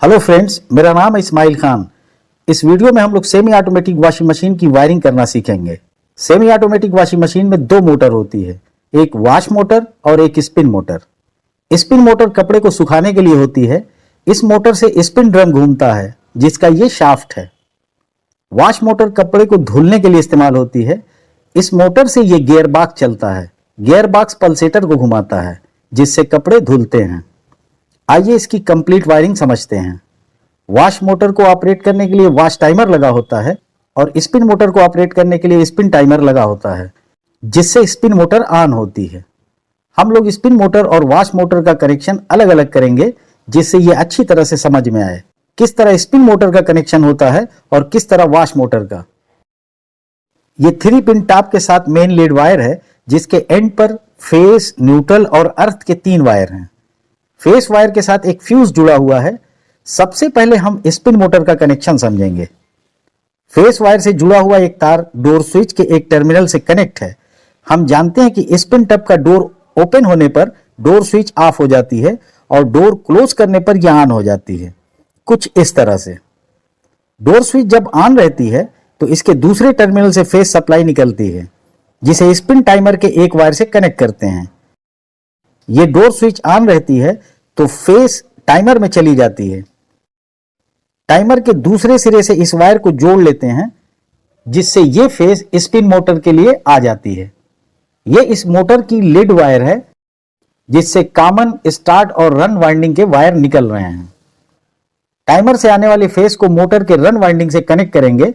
Hello friends, मेरा नाम है इस्माइल खान। इस वीडियो में हम लोग सेमी ऑटोमेटिक वॉशिंग मशीन की वायरिंग करना सीखेंगे। सेमी ऑटोमेटिक वॉशिंग मशीन में दो मोटर होती है, एक वॉश मोटर और एक स्पिन मोटर। स्पिन मोटर कपड़े को सुखाने के लिए होती है। इस मोटर से स्पिन ड्रम घूमता है जिसका ये शाफ्ट है। वॉश मोटर कपड़े को धुलने के लिए इस्तेमाल होती है। इस मोटर से ये गियर बॉक्स चलता है। गियर बॉक्स पल्सेटर को घुमाता है जिससे कपड़े धुलते हैं। आइए इसकी कंप्लीट वायरिंग समझते हैं। वॉश मोटर को ऑपरेट करने के लिए वॉश टाइमर लगा होता है और स्पिन मोटर को ऑपरेट करने के लिए स्पिन टाइमर लगा होता है जिससे स्पिन मोटर ऑन होती है। हम लोग स्पिन मोटर और वॉश मोटर का कनेक्शन अलग अलग करेंगे जिससे ये अच्छी तरह से समझ में आए किस तरह स्पिन मोटर का कनेक्शन होता है और किस तरह वॉश मोटर का। ये 3 पिन टॉप के साथ मेन लीड वायर है जिसके एंड पर फेस, न्यूट्रल और अर्थ के 3 वायर हैं। फेस वायर के साथ एक फ्यूज जुड़ा हुआ है। सबसे पहले हम स्पिन मोटर का कनेक्शन समझेंगे। फेस वायर से जुड़ा हुआ एक तार डोर स्विच के एक टर्मिनल से कनेक्ट है। हम जानते हैं कि स्पिन टब का डोर ओपन होने पर डोर स्विच ऑफ हो जाती है और डोर क्लोज करने पर यह ऑन हो जाती है, कुछ इस तरह से। डोर स्विच जब ऑन रहती है तो इसके दूसरे टर्मिनल से फेस सप्लाई निकलती है जिसे स्पिन टाइमर के एक वायर से कनेक्ट करते हैं। ये डोर स्विच ऑन रहती है तो फेस टाइमर में चली जाती है। टाइमर के दूसरे सिरे से इस वायर को जोड़ लेते हैं जिससे ये फेस स्पिन मोटर के लिए आ जाती है। ये इस मोटर की लीड वायर है जिससे कॉमन, स्टार्ट और रन वाइंडिंग के वायर निकल रहे हैं। टाइमर से आने वाले फेस को मोटर के रन वाइंडिंग से कनेक्ट करेंगे।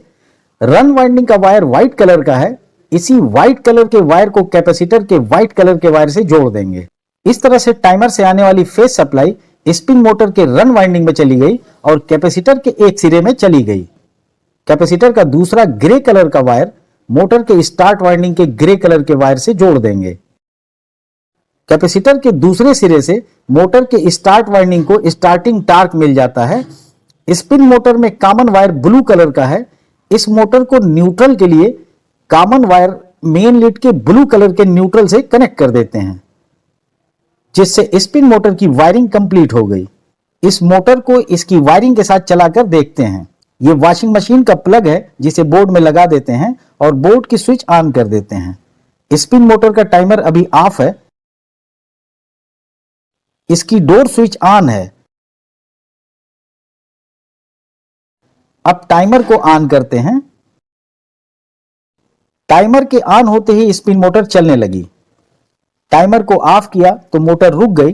रन वाइंडिंग का वायर व्हाइट कलर का है। इसी व्हाइट कलर के वायर को कैपेसिटर के व्हाइट कलर के वायर से जोड़ देंगे। इस तरह से टाइमर से आने वाली फेस सप्लाई स्पिन मोटर के रन वाइंडिंग में चली गई और कैपेसिटर के एक सिरे में चली गई। कैपेसिटर का दूसरा ग्रे कलर का वायर मोटर के स्टार्ट वाइंडिंग के ग्रे कलर के वायर से जोड़ देंगे। कैपेसिटर के दूसरे सिरे से मोटर के स्टार्ट वाइंडिंग को स्टार्टिंग टॉर्क मिल जाता है। स्पिन मोटर में कॉमन वायर ब्लू कलर का है। इस मोटर को न्यूट्रल के लिए कॉमन वायर मेन लीड के ब्लू कलर के न्यूट्रल से कनेक्ट कर देते हैं जिससे स्पिन मोटर की वायरिंग कंप्लीट हो गई। इस मोटर को इसकी वायरिंग के साथ चलाकर देखते हैं। यह वॉशिंग मशीन का प्लग है जिसे बोर्ड में लगा देते हैं और बोर्ड की स्विच ऑन कर देते हैं। स्पिन मोटर का टाइमर अभी ऑफ है। इसकी डोर स्विच ऑन है। अब टाइमर को ऑन करते हैं। टाइमर के ऑन होते ही स्पिन मोटर चलने लगी। टाइमर को ऑफ किया तो मोटर रुक गई।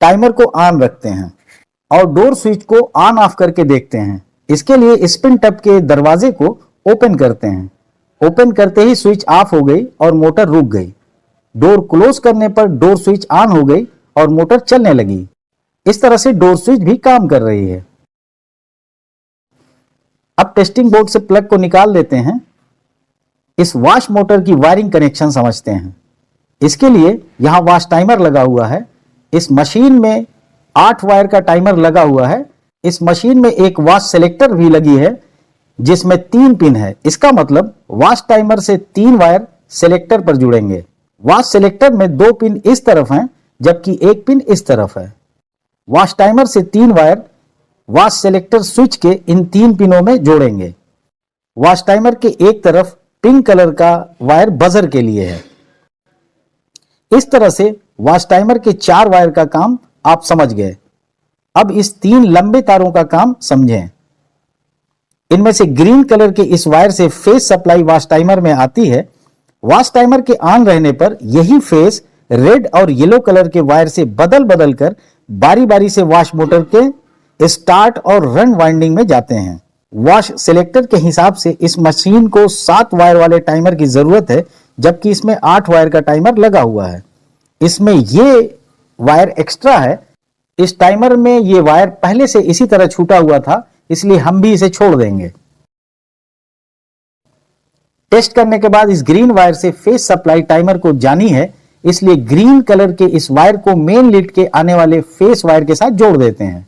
टाइमर को ऑन रखते हैं और डोर स्विच को ऑन ऑफ करके देखते हैं। इसके लिए स्पिन टब के दरवाजे को ओपन करते हैं। ओपन करते ही स्विच ऑफ हो गई और मोटर रुक गई। डोर क्लोज करने पर डोर स्विच ऑन हो गई और मोटर चलने लगी। इस तरह से डोर स्विच भी काम कर रही है। अब टेस्टिंग बोर्ड से प्लग को निकाल लेते हैं। इस वॉश मोटर की वायरिंग कनेक्शन समझते हैं। इसके लिए यहां वॉश टाइमर लगा हुआ है। इस मशीन में 8 वायर का टाइमर लगा हुआ है। इस मशीन में एक वॉश सेलेक्टर भी लगी है जिसमें 3 पिन है। इसका मतलब वॉश टाइमर से 3 वायर सेलेक्टर पर जुड़ेंगे। वॉश सेलेक्टर में 2 पिन इस तरफ हैं जबकि 1 पिन इस तरफ है। वॉश टाइमर से 3 वायर वॉश सेलेक्टर स्विच के इन 3 पिनों में जोड़ेंगे। वॉश टाइमर के एक तरफ पिंक कलर का वायर बजर के लिए है। इस तरह से वॉश टाइमर के 4 वायर का काम आप समझ गए। अब इस 3 लंबे तारों का काम समझें। इनमें से ग्रीन कलर के इस वायर से फेस सप्लाई वॉश टाइमर में आती है। वॉश टाइमर के ऑन रहने पर यही फेस रेड और येलो कलर के वायर से बदल बदल कर बारी बारी से वॉश मोटर के स्टार्ट और रन वाइंडिंग में जाते हैं। वॉश सेलेक्टर के हिसाब से इस मशीन को 7 वायर वाले टाइमर की जरूरत है जबकि इसमें 8 वायर का टाइमर लगा हुआ है। इसमें ये वायर एक्स्ट्रा है। इस टाइमर में ये वायर पहले से इसी तरह छूटा हुआ था इसलिए हम भी इसे छोड़ देंगे। टेस्ट करने के बाद इस ग्रीन वायर से फेस सप्लाई टाइमर को जानी है इसलिए ग्रीन कलर के इस वायर को मेन लीड के आने वाले फेस वायर के साथ जोड़ देते हैं।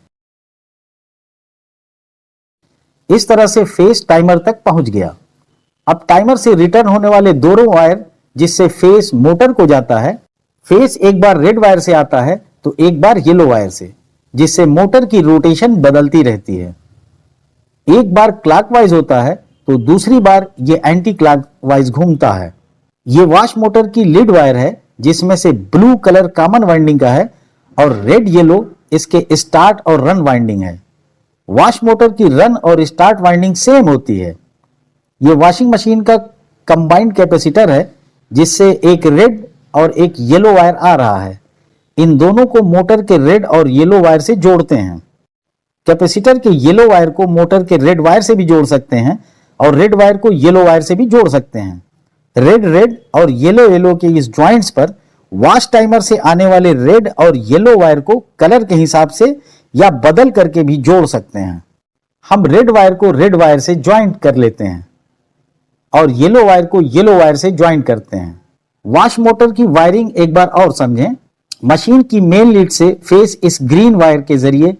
इस तरह से फेस टाइमर तक पहुंच गया। अब टाइमर से रिटर्न होने वाले दोनों वायर जिससे फेस मोटर को जाता है, फेस एक बार रेड वायर से आता है तो एक बार येलो वायर से। जिससे मोटर की रोटेशन बदलती रहती है। एक बार क्लॉकवाइज होता है तो दूसरी बार ये एंटी क्लॉकवाइज घूमता है। ये वॉश मोटर की लीड वायर है, जिसमें से ब्लू कलर कॉमन वाइंडिंग का है और रेड येलो इसके स्टार्ट और रन वाइंडिंग है। वॉश मोटर की रन और स्टार्ट वाइंडिंग सेम होती है। ये वॉशिंग मशीन का कंबाइंड कैपेसिटर है, जिससे एक रेड और एक येलो वायर आ रहा है। इन दोनों को मोटर के रेड और येलो वायर से जोड़ते हैं। कैपेसिटर के येलो वायर को मोटर के रेड वायर से भी जोड़ सकते हैं और रेड वायर को येलो वायर से भी जोड़ सकते हैं। रेड रेड और येलो येलो के इस ज्वाइंट्स पर वॉश टाइमर से आने वाले रेड और येलो वायर को कलर के हिसाब से या बदल करके भी जोड़ सकते हैं। हम रेड वायर को रेड वायर से ज्वाइंट कर लेते हैं और येलो वायर को येलो वायर से ज्वाइंट करते हैं। वॉश मोटर की वायरिंग एक बार और समझें। मशीन की मेन लीड से फेस इस ग्रीन वायर के जरिए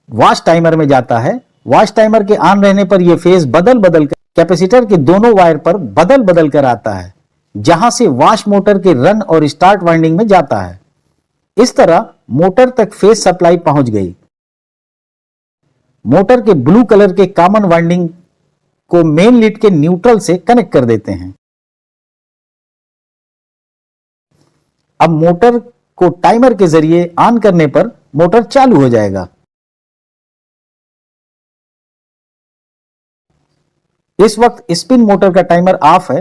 वॉश टाइमर में जाता है। वॉश टाइमर के ऑन रहने पर यह फेस बदल बदल कर कैपेसिटर के दोनों वायर पर बदल बदल कर आता है, जहां से वॉश मोटर के रन और स्टार्ट वाइंडिंग में जाता है। इस तरह मोटर तक फेस सप्लाई पहुंच गई। मोटर के ब्लू कलर के कॉमन वाइंडिंग को मेन लीड के न्यूट्रल से कनेक्ट कर देते हैं। अब मोटर को टाइमर के जरिए ऑन करने पर मोटर चालू हो जाएगा। इस वक्त स्पिन मोटर का टाइमर ऑफ है।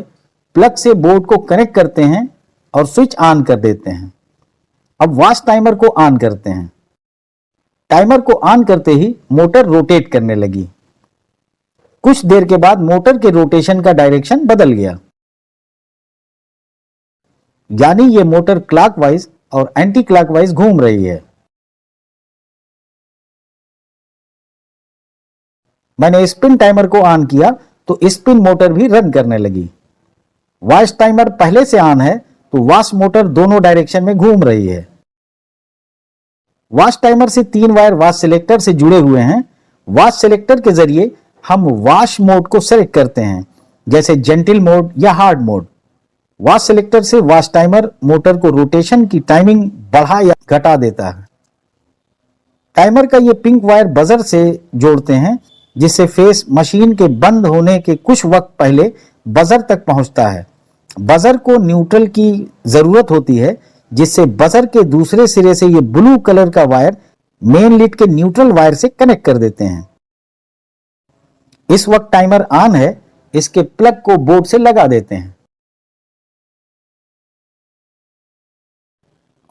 प्लग से बोर्ड को कनेक्ट करते हैं और स्विच ऑन कर देते हैं। अब वॉश टाइमर को ऑन करते हैं। टाइमर को ऑन करते ही मोटर रोटेट करने लगी। कुछ देर के बाद मोटर के रोटेशन का डायरेक्शन बदल गया, यानी ये मोटर क्लॉकवाइज और एंटी क्लॉकवाइज घूम रही है। मैंने स्पिन टाइमर को ऑन किया तो स्पिन मोटर भी रन करने लगी। वॉश टाइमर पहले से ऑन है तो वॉश मोटर दोनों डायरेक्शन में घूम रही है। वॉश टाइमर से 3 वायर वॉश सिलेक्टर से जुड़े हुए हैं। वॉश सिलेक्टर के जरिए हम वॉश मोड को सेलेक्ट करते हैं, जैसे जेंटल मोड या हार्ड मोड। वॉश सिलेक्टर से वॉश टाइमर मोटर को रोटेशन की टाइमिंग बढ़ा या घटा देता है। टाइमर का ये पिंक वायर बजर से जोड़ते हैं, जिससे फेस मशीन के बंद होने के कुछ वक्त पहले बजर तक पहुंचता है। बजर को न्यूट्रल की जरूरत होती है, जिससे बजर के दूसरे सिरे से ये ब्लू कलर का वायर मेन लीड के न्यूट्रल वायर से कनेक्ट कर देते हैं। इस वक्त टाइमर ऑन है, इसके प्लग को बोर्ड से लगा देते हैं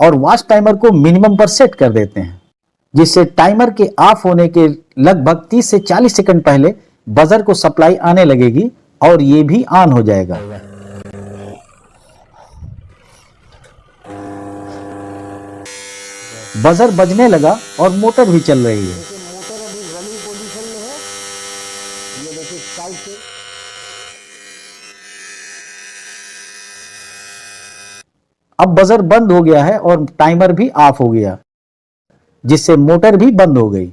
और वॉश टाइमर को मिनिमम पर सेट कर देते हैं, जिससे टाइमर के ऑफ होने के लगभग 30 से 40 सेकंड पहले बजर को सप्लाई आने लगेगी और ये भी ऑन हो जाएगा। बजर बजने लगा और मोटर भी चल रही है। मोटर अभी रनिंग पोजीशन में है। ये देखिए साइड से अब बजर बंद हो गया है और टाइमर भी ऑफ हो गया, जिससे मोटर भी बंद हो गई।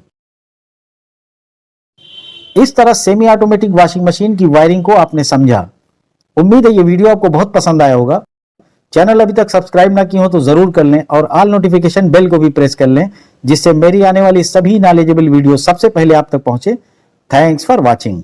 इस तरह सेमी ऑटोमेटिक वॉशिंग मशीन की वायरिंग को आपने समझा। उम्मीद है ये वीडियो आपको बहुत पसंद आया होगा। चैनल अभी तक सब्सक्राइब ना किए हो तो जरूर कर लें और ऑल नोटिफिकेशन बेल को भी प्रेस कर लें, जिससे मेरी आने वाली सभी नॉलेजेबल वीडियो सबसे पहले आप तक पहुंचे। Thanks for watching.